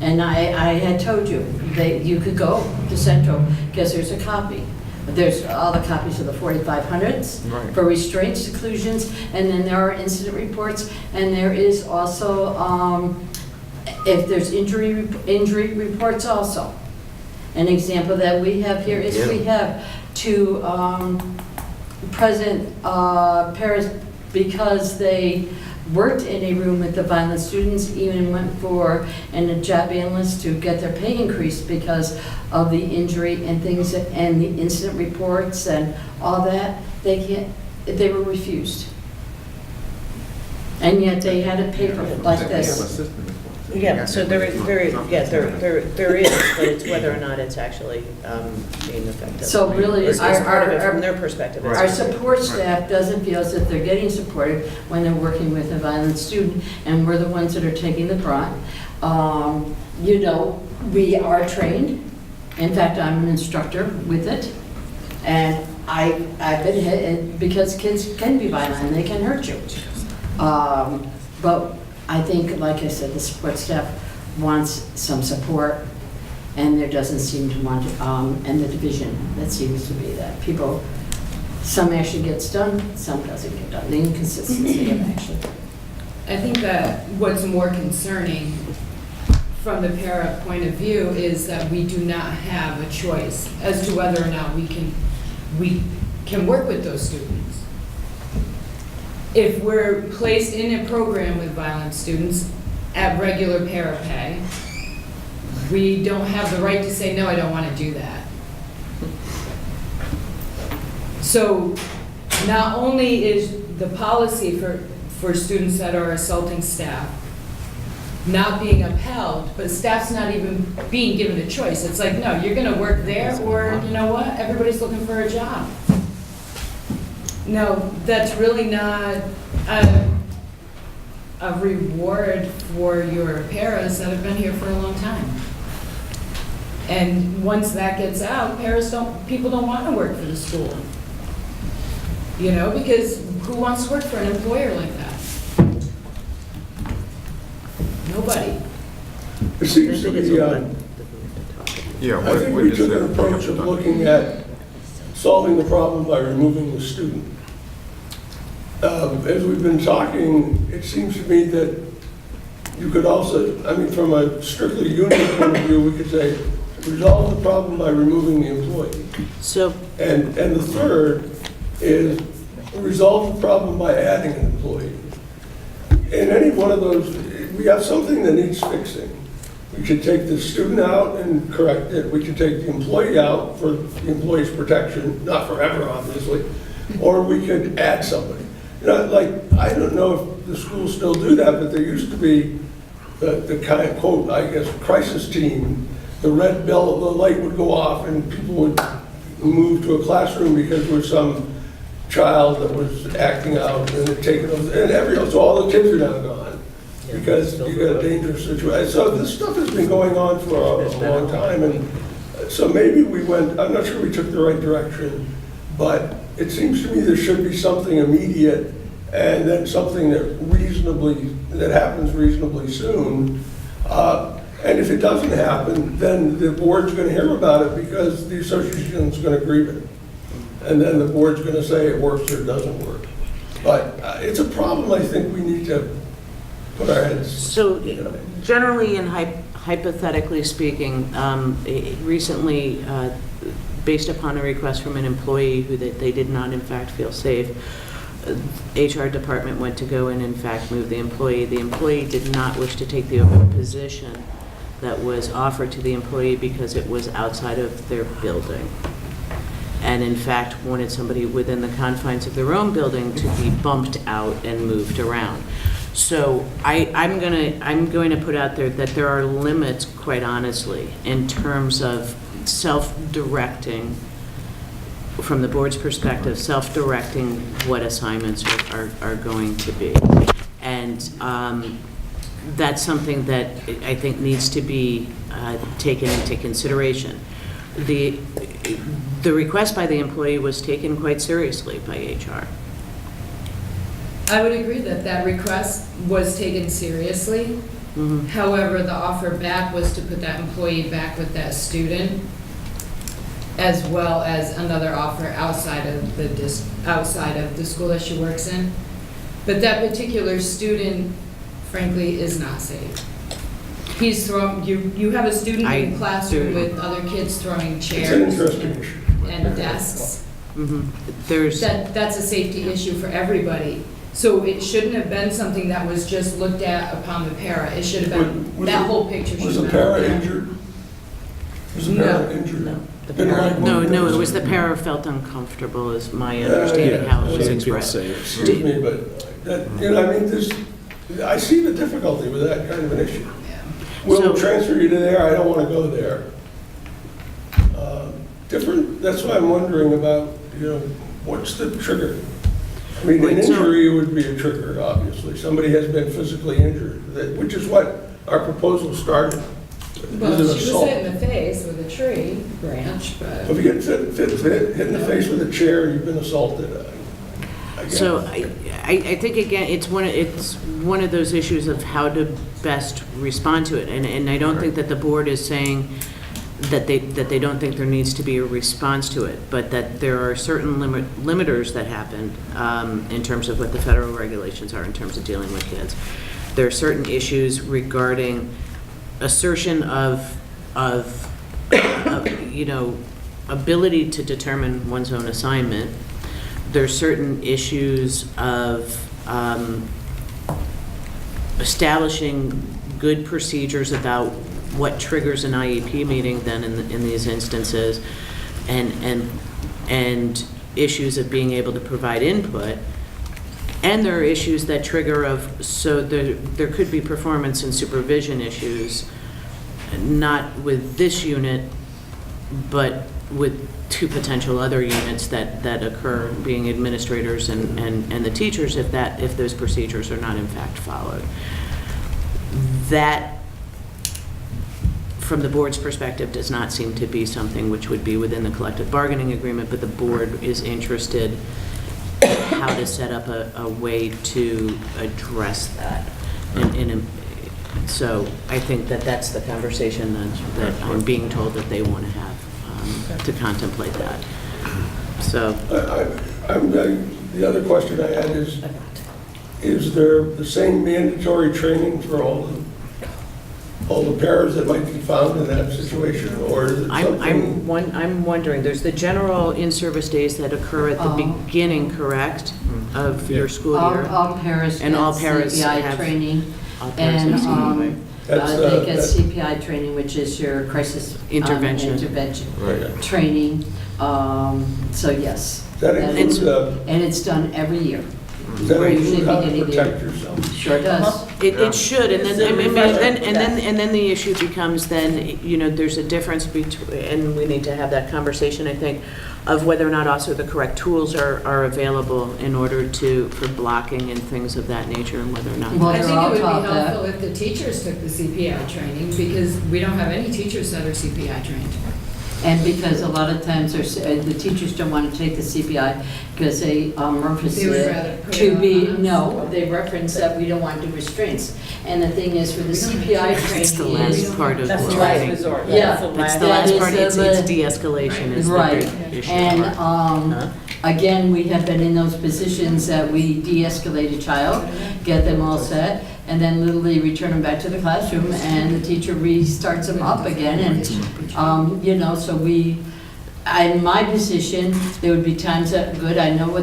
And I had told you that you could go to Central, because there's a copy. There's all the copies of the 4500s Right. for restraint seclusions, and then there are incident reports, and there is also, if there's injury reports also. An example that we have here is we have two present pairs because they worked in a room with the violent students, even went for a job analyst to get their pay increased because of the injury and things, and the incident reports and all that. They were refused. And yet they had a paper like They have a this. system. Yeah, so there is, there is, but it's whether or not it's actually being effective. So really, It's part of it from our their perspective. it's- Our support staff doesn't feel as if they're getting supported when they're working with a violent student, and we're the ones that are taking the brunt. We are trained. In fact, I'm an instructor with it. And I've been hit, because kids can be violent and they can hurt you. But I think, like I said, the support staff wants some support, and there doesn't seem to want, and the division, that seems to be that people, some actually gets done, some doesn't get done, the inconsistency of action. I think that what's more concerning from the para point of view is that we do not have a choice as to whether or not we can work with those students. If we're placed in a program with violent students at regular para pay, we don't have the right to say, no, I don't want to do that. So not only is the policy for students that are assaulting staff not being upheld, but staff's not even being given a choice. It's like, no, you're gonna work there, or you know what, everybody's looking for a job. No, that's really not a reward for your paras that have been here for a long time. And once that gets out, people don't want to work for the school. Because who wants to work for an employer like that? Nobody. It seems to be, Yeah, I think we took an approach of looking at solving the problem by removing the student. As we've been talking, it seems to me that you could also, from a strictly union point of view, we could say, resolve the problem by removing the employee. So, And the third is resolve the problem by adding an employee. In any one of those, we have something that needs fixing. We could take the student out and correct it. We could take the employee out for the employee's protection, not forever, obviously, or we could add somebody. I don't know if the schools still do that, but there used to be the kind of, quote, I guess, crisis team. The red bell, the light would go off and people would move to a classroom because there was some child that was acting out and it taken over, and so all the kids are now gone because you got a dangerous situation. So this stuff has been going on for a long time, and so maybe I'm not sure we took the right direction, but it seems to me there should be something immediate and then something that happens reasonably soon. And if it doesn't happen, then the board's going to hear about it because the association's going to grieve it. And then the board's going to say it works or it doesn't work. But it's a problem I think we need to put our heads. so generally and hypothetically speaking, recently, based upon a request from an employee who they did not in fact feel safe, HR department went to go and in fact move the employee. The employee did not wish to take the open position that was offered to the employee because it was outside of their building. And in fact, wanted somebody within the confines of their own building to be bumped out and moved around. So I'm going to put out there that there are limits, quite honestly, in terms of self-directing, from the board's perspective, self-directing what assignments are going to be. And that's something that I think needs to be taken into consideration. The request by the employee was taken quite seriously by HR. I would agree that that request was taken seriously. Mhm. However, the offer back was to put that employee back with that student, as well as another offer outside of the school that she works in. But that particular student, frankly, is not safe. He's throwing, you have a student in a classroom with other kids throwing It's an chairs interesting issue. and desks. Mhm. There's, That's a safety issue for everybody. So it shouldn't have been something that was just looked at upon the para. It should have been, Was that the- whole picture should Was have the been. para injured? Was the para No. injured? No. The Didn't para, like no, moving no, it things. was the para felt uncomfortable, is my Yeah, understanding how it She was didn't feel expressed. safe. Excuse me, but, that, I mean, I see the difficulty with that kind of an issue. Yeah. We'll So- transfer you to there, I don't want to go there. That's why I'm wondering about, what's the trigger? I mean, an Right, so- injury would be a trigger, obviously. Somebody has been physically injured, which is what our proposal started. Well, Is it she was assault? hit in the face with a tree branch, but. If you get hit in the face with a chair, you've been assaulted. I guess. So I think, again, it's one of those issues of how to best respond to it. And I don't think that the board is saying that they don't think there needs to be a response to it, but that there are certain limiters that happen in terms of what the federal regulations are in terms of dealing with kids. There are certain issues regarding assertion of ability to determine one's own assignment. There's certain issues of establishing good procedures about what triggers an IEP meeting then in these instances, and issues of being able to provide input. And there are issues that trigger so there could be performance and supervision issues, not with this unit, but with two potential other units that occur, being administrators and the teachers, if those procedures are not in fact followed. That, from the board's perspective, does not seem to be something which would be within the collective bargaining agreement, but the board is interested in how to set up a way to address that. So I think that's the conversation that I'm being told that they want to have, to contemplate that. So. The other question I had is there the same mandatory training for all the pairs that might be found in that situation, or is it something? I'm wondering, there's the general in-service days that occur at the beginning, correct, of your school year? All paras And all get paras CPI have- training. All paras have CPI. They get CPI training, which is your crisis Intervention. Right. training. So yes. That includes, And it's done every year. does that We're include usually how to beginning protect yourself? Sure does. It should, and It's then, a refresher. and then the issue becomes then, there's a difference between, and we need to have that conversation, I think, of whether or not also the correct tools are available in order for blocking and things of that nature, and whether or not. Well, I they're think all it would be taught that. helpful if the teachers took the CPI training, because we don't have any teachers that are CPI trained. And because a lot of times the teachers don't want to take the CPI because they reference They would it rather put to it be, on us. no, they reference that we don't want to do restraints. And the thing is, for the CPI training. It's the is- last part of That's the the last training. resort. Yeah, That's the That's the That last is part, it's the- de-escalation is the Right. big issue. And Huh? again, we have been in those positions that we de-escalate a child, get them all set, and then literally return them back to the classroom, and the teacher restarts them up again. And, so in my position, there would be times that, good, I know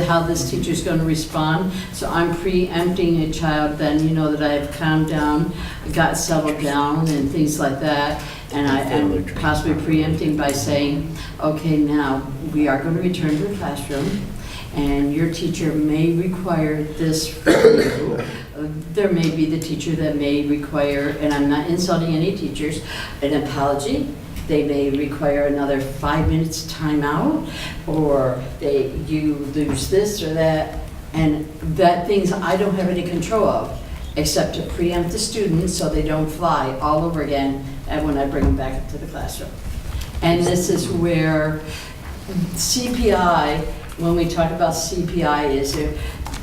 how this teacher's going to respond, so I'm preempting a child, then that I have calmed down, got settled down, and things like that, and I am possibly preempting by saying, okay, now, we are going to return to the classroom, and your teacher may require this from you. there may be the teacher that may require, and I'm not insulting any teachers, an apology. They may require another 5 minutes timeout, or you lose this or that, and that things I don't have any control of, except to preempt the students so they don't fly all over again and when I bring them back up to the classroom. And this is where CPI, when we talk about CPI, is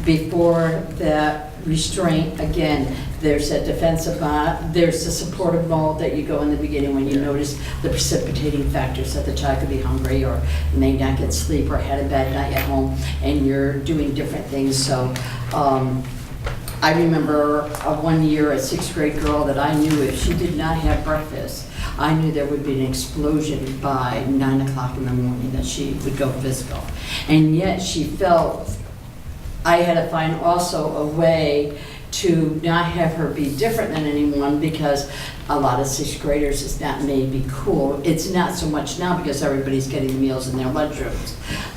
before that restraint, again, there's a defensive mode, there's a supportive mode that you go in the beginning when you notice the precipitating factors that the child could be hungry or may not get sleep or had a bad night at home, and you're doing different things. So I remember one year a 6th grade girl that I knew if she did not have breakfast, I knew there would be an explosion by 9 o'clock in the morning that she would go physical. And yet she felt I had to find also a way to not have her be different than anyone, because a lot of 6th graders, it's not maybe cool. It's not so much now because everybody's getting meals in their lunchrooms.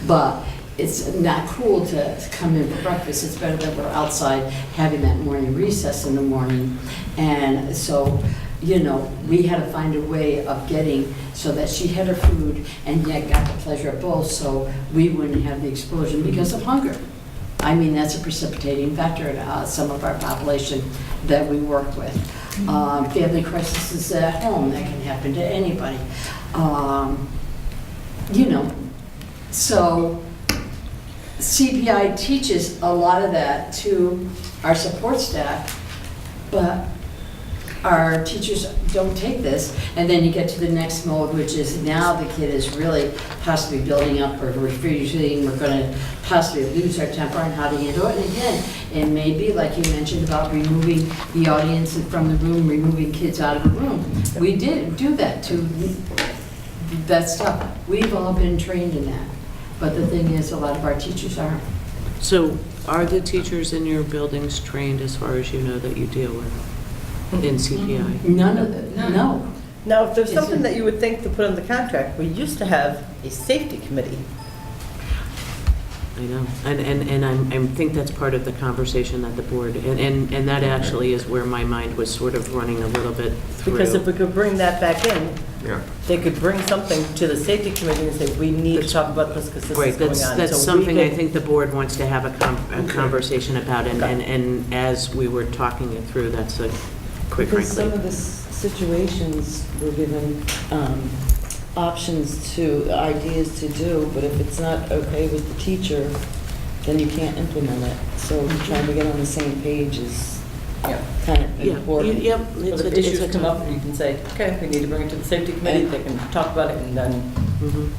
But it's not cool to come in for breakfast. It's better that we're outside having that morning recess in the morning. And so, you know, we had to find a way of getting so that she had her food and yet got the pleasure of both, so we wouldn't have the explosion because of hunger. I mean, that's a precipitating factor in some of our population that we work with. Family crises at home, that can happen to anybody. You know, so CPI teaches a lot of that to our support staff, but our teachers don't take this, and then you get to the next mode, which is now the kid is really possibly building up or refusing, we're going to possibly lose our temper on how to handle it. And again, it may be like you mentioned about removing the audience from the room, removing kids out of the room. We did do that to that stuff. We've all been trained in that, but the thing is, a lot of our teachers aren't. So are the teachers in your buildings trained, as far as you know, that you deal with in CPI? None of it, no. Now, if there's something that you would think to put in the contract, we used to have a safety committee. I know, and I think that's part of the conversation that the board, and that actually is where my mind was sort of running a little bit through. Because if we could bring that back in, Yeah. they could bring something to the safety committee and say, we need to talk about this because this Right, is going on. that's So we something I could- think the board wants to have a conversation about, and as we were talking it through, that's a, quite Because some frankly. of the situations were given options to, ideas to do, but if it's not okay with the teacher, then you can't implement it. So trying to get on the same page is Yeah. kind of Yeah, important. yep. But it's if a- it's issues a come tough- up, you can say, okay, we need to bring it to the safety committee, they can talk about it, and then Mhm.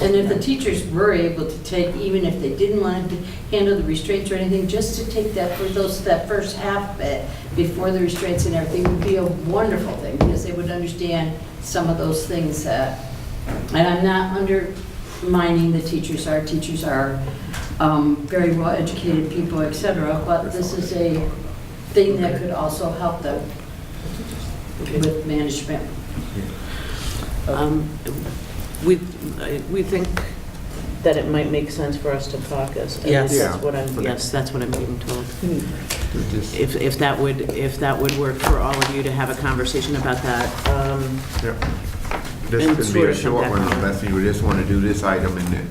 And if the teachers were able to take, even if they didn't want to handle the restraints or anything, just to take that for that first half bit before the restraints and everything would be a wonderful thing, because they would understand some of those things that, and I'm not undermining the teachers. Our teachers are very well-educated people, et cetera, but this is a thing that could also help them with management. We think that it might make sense for us to caucus. and Yes. That's Yeah. what that's what I'm being told. To just- If that would work for all of you to have a conversation about that. Yeah. And This could be sort a of come short back one, on. unless you just want to do this item and then,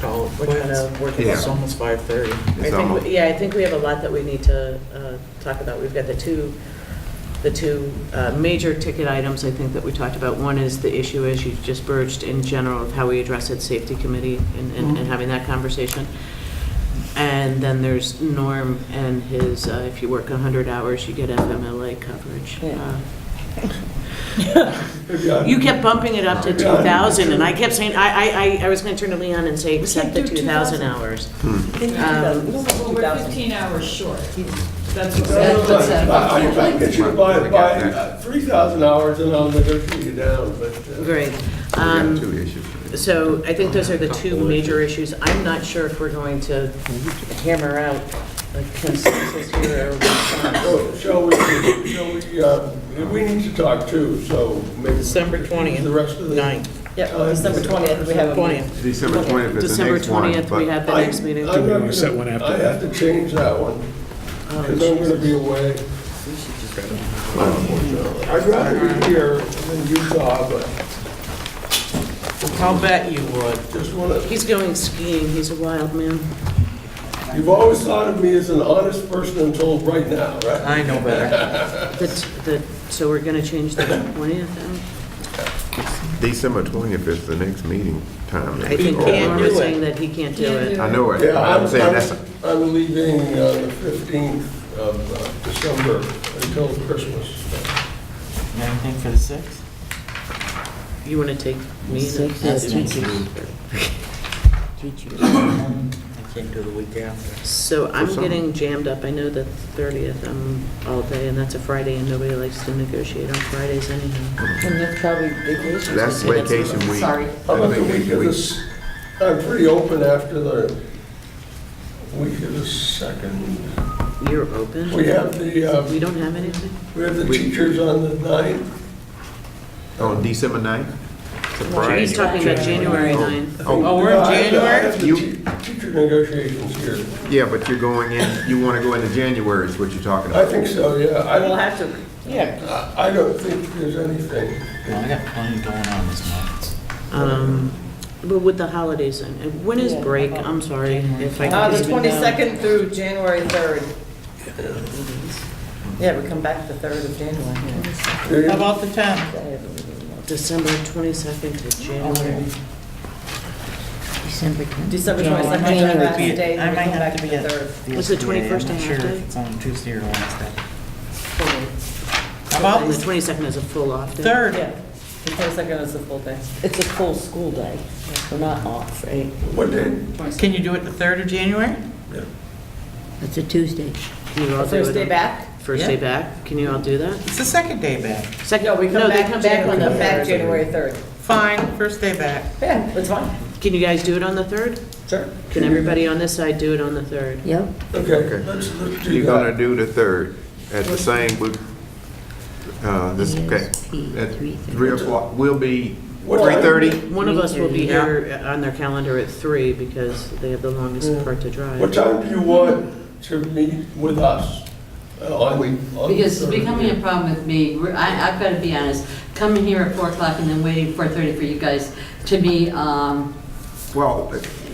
We're trying to work it Yeah. out. It's almost 5:30. it's almost. I think we have a lot that we need to talk about. We've got the two major ticket items, I think, that we talked about. One is the issue, as you just broached, in general, of how we address it, safety committee, and having that conversation. And then there's Norm and his, if you work 100 hours, you get FMLA coverage. You kept bumping it up to 2,000, and I kept saying, I was going to turn to Leon and say, accept the do 2,000 hours. we can do that. We don't Well, want we're 2,000. 15 hours short. That's what That's I can get you to buy 3,000 hours and I'll negotiate you down, but. Great. We got two issues. So I think those are the two major issues. I'm not sure if we're going to hammer out a consensus here. Oh, shall we need to talk too, so maybe. December 20th, The rest of the. 9th. Yeah, December 20th, we have a meeting. 20th. December 20th is the December next one. 20th, we but have the next meeting. I'm not wanna set one after I that? have to change that one. because I'm gonna be away. I'd rather be here than Utah, but I'll bet you would. just wanna, He's going skiing, he's a wild man. you've always thought of me as an honest person until right now, right? I know better. So we're gonna change the 20th then? December 20th is the next meeting time. I think can't Norm do was it. saying that he can't do it. I know it. Yeah, I'm saying that's, I'm leaving the 15th of December until Christmas. Anything for the 6th? You wanna take me? Six and- is teachers. Teachers. I can't do the week after. So I'm some- getting jammed up. I know the 30th, I'm all day, and that's a Friday, and nobody likes to negotiate on Fridays anyhow. And that's probably vacation. that's vacation week. Sorry. How about the That's week vacation of week. this, I'm pretty open after the week of the 2nd. You're open? We have the, We don't have anything? we have the teachers on the 9th. On December 9th? He's talking about January 9th. Oh, we're in I January? have the teacher negotiations here. Yeah, but you're going in, you want to go into January is what you're talking I about. think so, yeah. We'll have to. Yeah. I don't think there's anything. Well, I got plenty going on this month. But with the holidays, and when is break? I'm sorry if I The can. 22nd through January 3rd. Yeah, we come back the 3rd of January. How about the 10th? December 22nd to January. December 10th. December No, I 22nd, might have that's to be the at- day, I then we might come have back to the be at 3rd. Was the SVSU. 21st I'm a not half sure day? if it's on Tuesday or Wednesday. How And about the the 22nd is a full off day. 3rd? Yeah, the 22nd is the full day. It's a full school day. We're not off, right? What day? Can you do it the 3rd of January? That's a Tuesday. Can you all do First it day on- back? First Yeah. day back? Can you all do that? It's the second day back. Second? No, we come they back, come we come back 3rd. January 3rd. Fine, first day back. Yeah, that's fine. Can you guys do it on the 3rd? Sure. Can everybody on this side do it on the 3rd? Yep. Okay, let's do You're gonna that. do the 3rd at the same, this, okay. ESP, At 3:30. 3 o'clock, we'll be What time? 3:30? One of us will be 3:30. here on their calendar at 3 because they have the longest part to What drive. time do you want to meet with us? On Because it's the 30th? becoming a problem with me. I've got to be honest, coming here at 4 o'clock and then waiting 4:30 for you guys, to me, Well,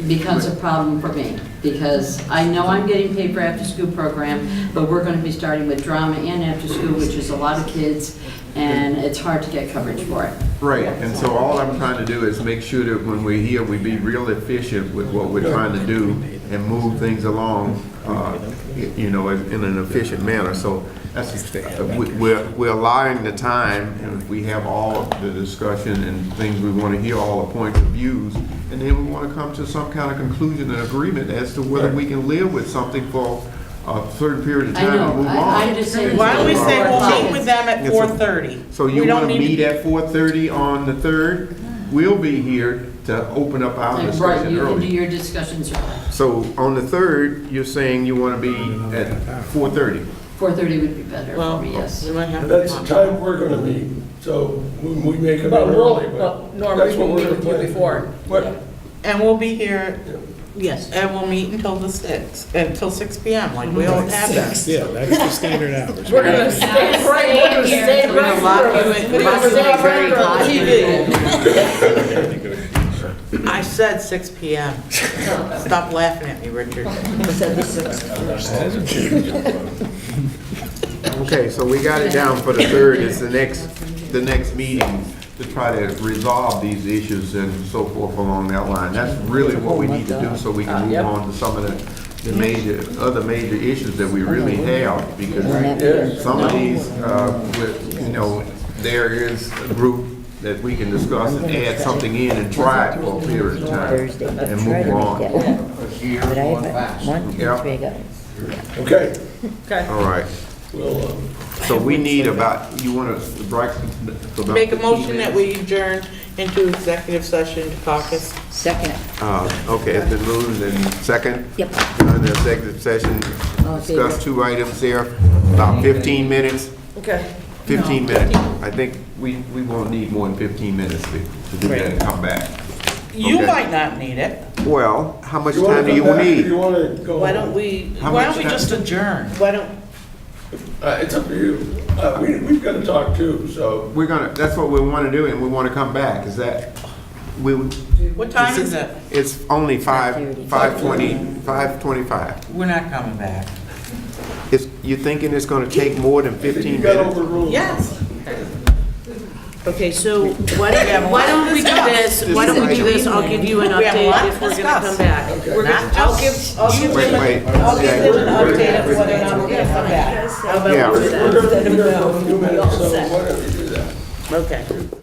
becomes a problem for me. Because I know I'm getting paid for after-school program, but we're going to be starting with drama and after-school, which is a lot of kids, and it's hard to get coverage for it. right, and so all I'm trying to do is make sure that when we're here, we be real efficient with what we're trying to do and move things along, you know, in an efficient manner. So that's, we're allowing the time, and we have all of the discussion and things, we want to hear all the points of views, and then we want to come to some kind of conclusion and agreement as to whether we can live with something for a certain period of I time and move know, on. I'm just saying. Why don't we say we'll O'clock. meet with them at Yes, 4:30? So We you don't want to need meet at 4:30 on the 3rd? We'll be here to open up our Right, discussion you can do early. your discussions early. So on the 3rd, you're saying you want to be at 4:30? 4:30 would be better Well, for me, yes. we might have to. That's the time we're gonna meet, so we may come in But we'll, early, well, but normally that's we what meet we're with you planning. before. What? And we'll be here, Yes. and we'll meet until the 6th, until 6 PM, like we always have that. Yeah, that's the standard hours. We're gonna stay right, we're gonna stay We're gonna lock you in. We're gonna stay Very right on TV. I said 6 PM. Stop laughing at me, Richard. Okay, so we got it down for the 3rd, it's the next meeting to try to resolve these issues and so forth along that line. That's really what we need to do so we can move Yep. on to some of the other major issues that we really have, because Yes. some of these, you know, there is a group that we can discuss and add something in and try it for a period of time Thursday. and Try move to make on. that work. But I have one, two, Yeah. three guys. Okay, Okay. All right, we'll, so we need about, you want to, Bryce? about Make a 15 motion that minutes? we adjourn into executive session to caucus. Second. Okay, it's been moved and second. Yep. In the executive session, All in favor? discuss 2 items here, about 15 minutes. Okay. 15 minutes. I think we won't need more than 15 minutes to do that and come back. You Okay. might not need it. Well, how much You wanna time do come you back or need? You want to go? Why don't we, How Why much don't we time? just adjourn? why don't, It's up to you. We've got to talk too, so. That's what we want to do, and we want to come back. Is that, What time is it? it's only 5:20, 5:25. We're not coming back. You thinking it's going to take more than You 15 got minutes? overruled. Yes. okay, so why have a don't, lot why to don't we do discuss. this? Why don't we do this? I'll give you an We have a lot update to if we're gonna discuss. come back. We're Not gonna, I'll give just them, you. Wait. I'll give them an Yeah. update of whether or not we're gonna come back. How Yeah. about we do We're that? going to be here for a few minutes, so why don't we do that? Okay.